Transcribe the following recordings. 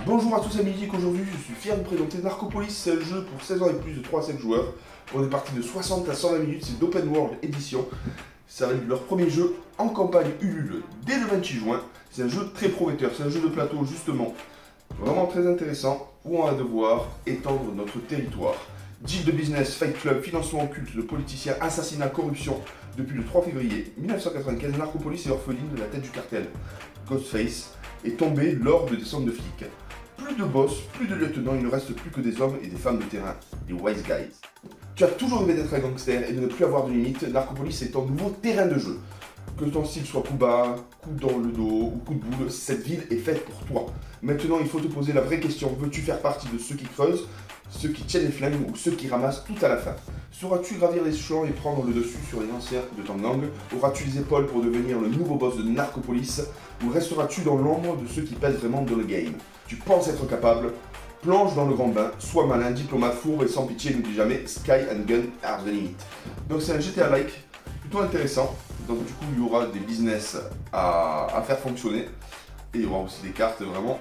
Bonjour à tous amis geeks, aujourd'hui je suis fier de vous présenter Narcopolis, c'est un jeu pour 16 ans et plus de 3 à 7 joueurs, pour des parties de 60 à 120 minutes, c'est d'Open World Edition. Ça va être leur premier jeu en campagne Ulule dès le 26 juin, c'est un jeu très prometteur, c'est un jeu de plateau justement, vraiment très intéressant, où on va devoir étendre notre territoire. Deal de business, fight club, financement occulte de politiciens, assassinat, corruption. Depuis le 3 février 1995, Narcopolis est orpheline de la tête du cartel. Ghostface est tombé lors de descentes de flics. Plus de boss, plus de lieutenants, il ne reste plus que des hommes et des femmes de terrain, les wise guys. Tu as toujours rêvé d'être un gangster et de ne plus avoir de limite, Narcopolis est ton nouveau terrain de jeu. Que ton style soit coup bas, coup dans le dos ou coup de boule, cette ville est faite pour toi. Maintenant, il faut te poser la vraie question, veux-tu faire partie de ceux qui creusent, ceux qui tiennent les flingues ou ceux qui ramassent tout à la fin? Sauras-tu gravir les échelons et prendre le dessus sur les anciens de ton gang? Auras-tu les épaules pour devenir le nouveau boss de Narcopolis? Ou resteras-tu dans l'ombre de ceux qui pèsent vraiment dans le game? Tu penses être capable? Plonge dans le grand bain, sois malin, diplomate, fourbe et sans pitié, n'oublie jamais, Sky and Gun are the limit. Donc c'est un GTA-like plutôt intéressant. Donc du coup il y aura des business à faire fonctionner. Et il y aura aussi des cartes vraiment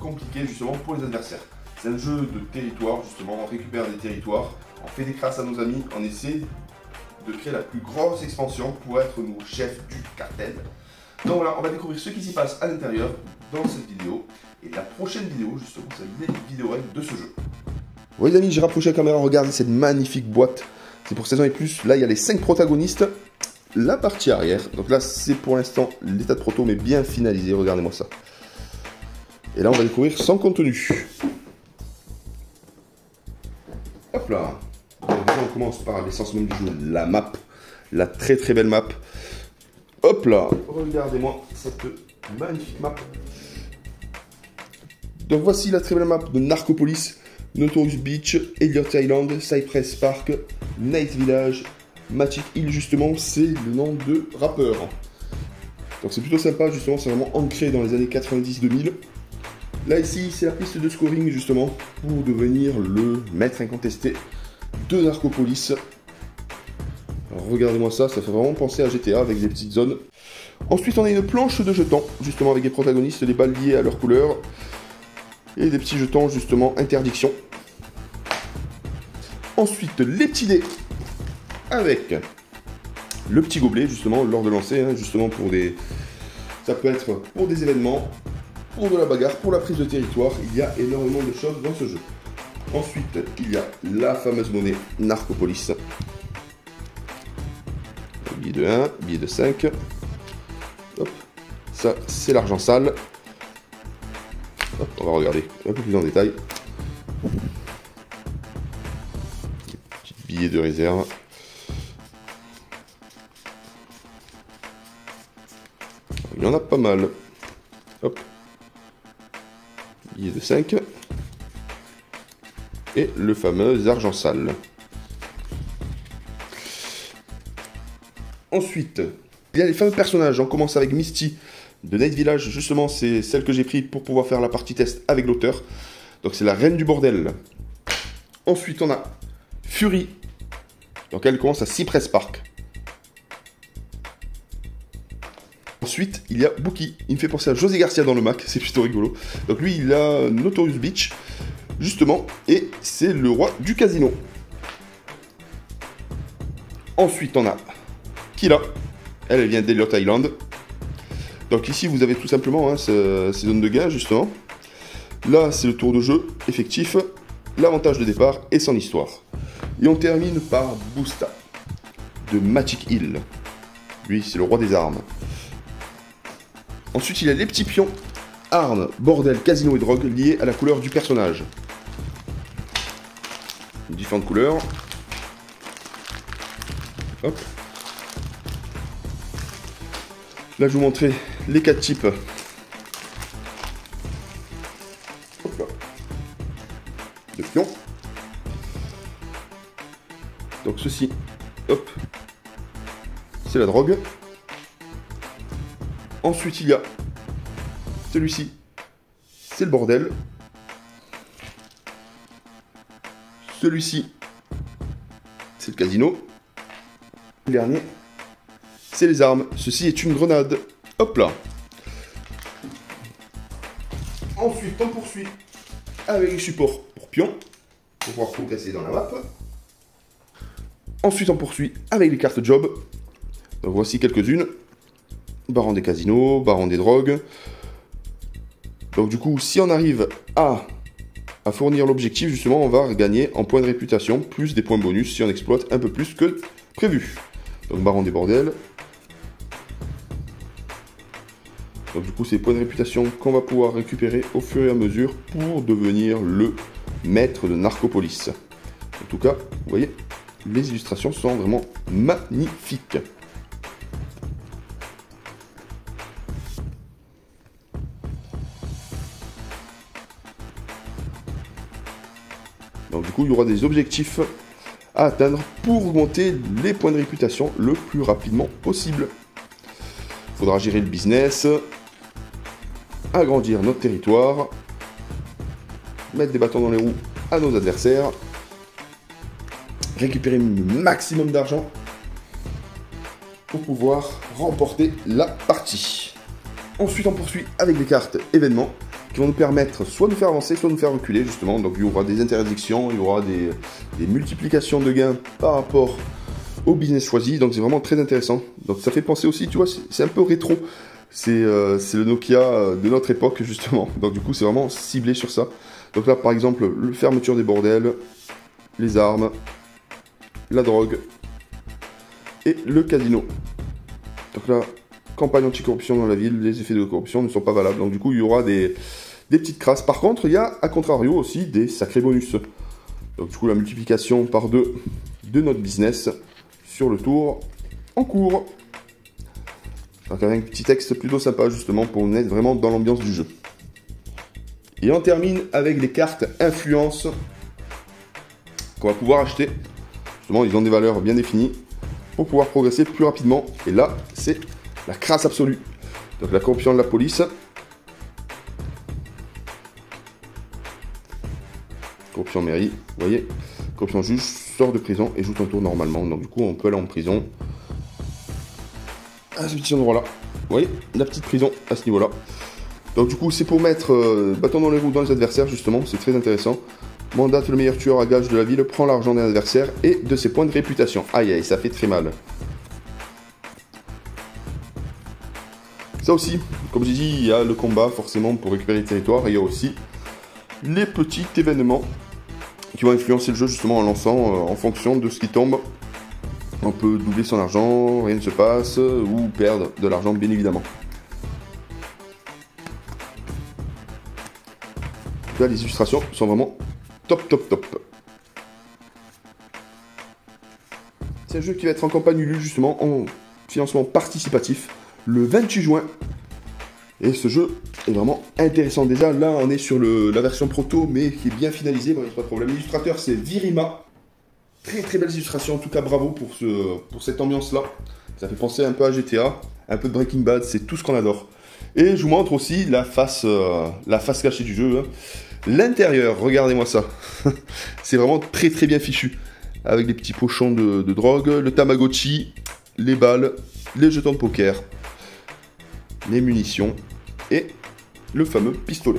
compliquées justement pour les adversaires. C'est un jeu de territoire justement, on récupère des territoires, on fait des crasses à nos amis, on essaie de créer la plus grosse expansion pour être nos chefs du cartel. Donc voilà, on va découvrir ce qui s'y passe à l'intérieur dans cette vidéo. Et la prochaine vidéo, justement, ça va être une vidéo règle de ce jeu. Oui les amis, j'ai rapproché la caméra, regardez cette magnifique boîte. C'est pour 16 ans et plus. Là, il y a les 5 protagonistes. La partie arrière. Donc là, c'est pour l'instant l'état de proto, mais bien finalisé. Regardez-moi ça. Et là, on va découvrir son contenu. Hop là. Donc, déjà, on commence par l'essence même du jeu, la map. La très très belle map. Hop là. Regardez-moi cette magnifique map. Donc voici la très belle map de Narcopolis, Notorious Beach, Elliott Island, Cypress Park, Night Village, Magic Hill justement, c'est le nom de rappeur. Donc c'est plutôt sympa justement, c'est vraiment ancré dans les années 90-2000. Là ici, c'est la piste de scoring justement, pour devenir le maître incontesté de Narcopolis. Alors regardez-moi ça, ça fait vraiment penser à GTA avec des petites zones. Ensuite on a une planche de jetons, justement avec des protagonistes, les balles liées à leur couleur. Et des petits jetons, justement, interdiction. Ensuite, les petits dés. Avec le petit gobelet, justement, lors de lancer. Hein, justement, pour des... Ça peut être pour des événements, pour de la bagarre, pour la prise de territoire. Il y a énormément de choses dans ce jeu. Ensuite, il y a la fameuse monnaie Narcopolis. Billet de 1, billet de 5. Hop. Ça, c'est l'argent sale. Hop, on va regarder un peu plus en détail. Petit billet de réserve. Il y en a pas mal. Hop. Billet de 5. Et le fameux argent sale. Ensuite, il y a les fameux personnages. On commence avec Misty de Night Village, justement, c'est celle que j'ai pris pour pouvoir faire la partie test avec l'auteur. Donc c'est la reine du bordel. Ensuite, on a Fury. Donc elle commence à Cypress Park. Ensuite, il y a Bookie. Il me fait penser à José Garcia dans le Mac, c'est plutôt rigolo. Donc lui, il a Notorious Beach, justement, et c'est le roi du casino. Ensuite, on a Killa. Elle vient d'Elliott Island. Donc ici, vous avez tout simplement hein, ces zones de gain, justement. Là, c'est le tour de jeu effectif, l'avantage de départ et son histoire. Et on termine par Busta, de Magic Hill. Lui, c'est le roi des armes. Ensuite, il y a les petits pions, armes, bordel, casino et drogue, liés à la couleur du personnage. Différentes couleurs. Hop. Là, je vais vous montrer les 4 types. Hop là. De pions. Donc ceci, hop, c'est la drogue. Ensuite, il y a celui-ci, c'est le bordel. Celui-ci, c'est le casino. Le dernier, c'est les armes. Ceci est une grenade. Hop là. Ensuite, on poursuit avec les supports pour pions, pour pouvoir progresser dans la map. Ensuite, on poursuit avec les cartes job. Donc, voici quelques-unes. Baron des casinos, baron des drogues. Donc du coup, si on arrive à fournir l'objectif, justement, on va gagner en points de réputation, plus des points bonus si on exploite un peu plus que prévu. Donc baron des bordels. Donc du coup, c'est les points de réputation qu'on va pouvoir récupérer au fur et à mesure pour devenir le maître de Narcopolis. En tout cas, vous voyez, les illustrations sont vraiment magnifiques. Donc du coup, il y aura des objectifs à atteindre pour augmenter les points de réputation le plus rapidement possible. Il faudra gérer le business, agrandir notre territoire, mettre des bâtons dans les roues à nos adversaires, récupérer le maximum d'argent pour pouvoir remporter la partie. Ensuite, on poursuit avec les cartes événements qui vont nous permettre soit de nous faire avancer, soit de nous faire reculer, justement. Donc il y aura des interdictions, il y aura des multiplications de gains par rapport au business choisi. Donc c'est vraiment très intéressant. Donc ça fait penser aussi, tu vois, c'est un peu rétro. C'est le Nokia de notre époque, justement. Donc du coup, c'est vraiment ciblé sur ça. Donc là, par exemple, la fermeture des bordels, les armes, la drogue et le casino. Donc là, campagne anticorruption dans la ville, les effets de corruption ne sont pas valables. Donc du coup, il y aura des petites crasses. Par contre, il y a, à contrario, aussi des sacrés bonus. Donc du coup, la multiplication par 2 de notre business sur le tour en cours. Donc avec un petit texte plutôt sympa, justement, pour nous être vraiment dans l'ambiance du jeu. Et on termine avec les cartes influence qu'on va pouvoir acheter. Justement, ils ont des valeurs bien définies pour pouvoir progresser plus rapidement. Et là, c'est la crasse absolue. Donc la corruption de la police. Corruption mairie, vous voyez. Corruption juge, sort de prison et joue ton tour normalement. Donc du coup, on peut aller en prison. À ce petit endroit-là. Vous voyez, la petite prison à ce niveau-là. Donc du coup, c'est pour mettre bâton dans les roues dans les adversaires, justement. C'est très intéressant. Mandate le meilleur tueur à gage de la ville, prend l'argent d'un adversaire et de ses points de réputation. Aïe aïe, ça fait très mal. Ça aussi, comme j'ai dit, il y a le combat forcément pour récupérer le territoire. Et il y a aussi les petits événements qui vont influencer le jeu justement en lançant en fonction de ce qui tombe. On peut doubler son argent, rien ne se passe, ou perdre de l'argent bien évidemment. Là, les illustrations sont vraiment top, top, top. C'est un jeu qui va être en campagne Ulule, justement, en financement participatif, le 28 juin. Et ce jeu est vraiment intéressant. Déjà, là, on est sur la version proto, mais qui est bien finalisée, bon, il n'y a pas de problème. L'illustrateur, c'est Virima. Très, très belles illustrations. En tout cas, bravo pour cette ambiance-là. Ça fait penser un peu à GTA, un peu de Breaking Bad, c'est tout ce qu'on adore. Et je vous montre aussi la face cachée du jeu, hein. L'intérieur, regardez-moi ça. C'est vraiment très très bien fichu. Avec des petits pochons de drogue, le Tamagotchi, les balles, les jetons de poker, les munitions et le fameux pistolet.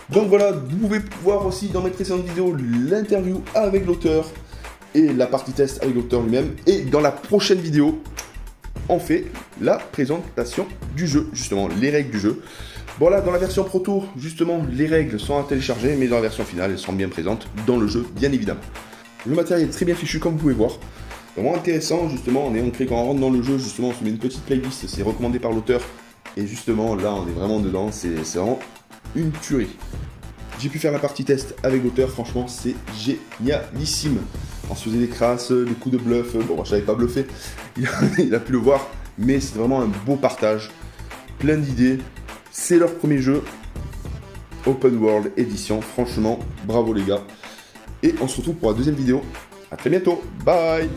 Donc voilà, vous pouvez voir aussi dans mes précédentes vidéos l'interview avec l'auteur et la partie test avec l'auteur lui-même. Et dans la prochaine vidéo, on fait la présentation du jeu, justement, les règles du jeu. Bon là, dans la version proto, justement, les règles sont à télécharger, mais dans la version finale, elles sont bien présentes dans le jeu, bien évidemment. Le matériel est très bien fichu, comme vous pouvez voir. Vraiment intéressant, justement, on est ancré quand on rentre dans le jeu, justement, on se met une petite playlist, c'est recommandé par l'auteur. Et justement, là, on est vraiment dedans, c'est vraiment une tuerie. J'ai pu faire la partie test avec l'auteur, franchement, c'est génialissime. On se faisait des crasses, des coups de bluff, bon, je savais pas bluffer, il a pu le voir, mais c'est vraiment un beau partage, plein d'idées. C'est leur premier jeu, Open World Edition, franchement, bravo les gars. Et on se retrouve pour la deuxième vidéo. A très bientôt, bye.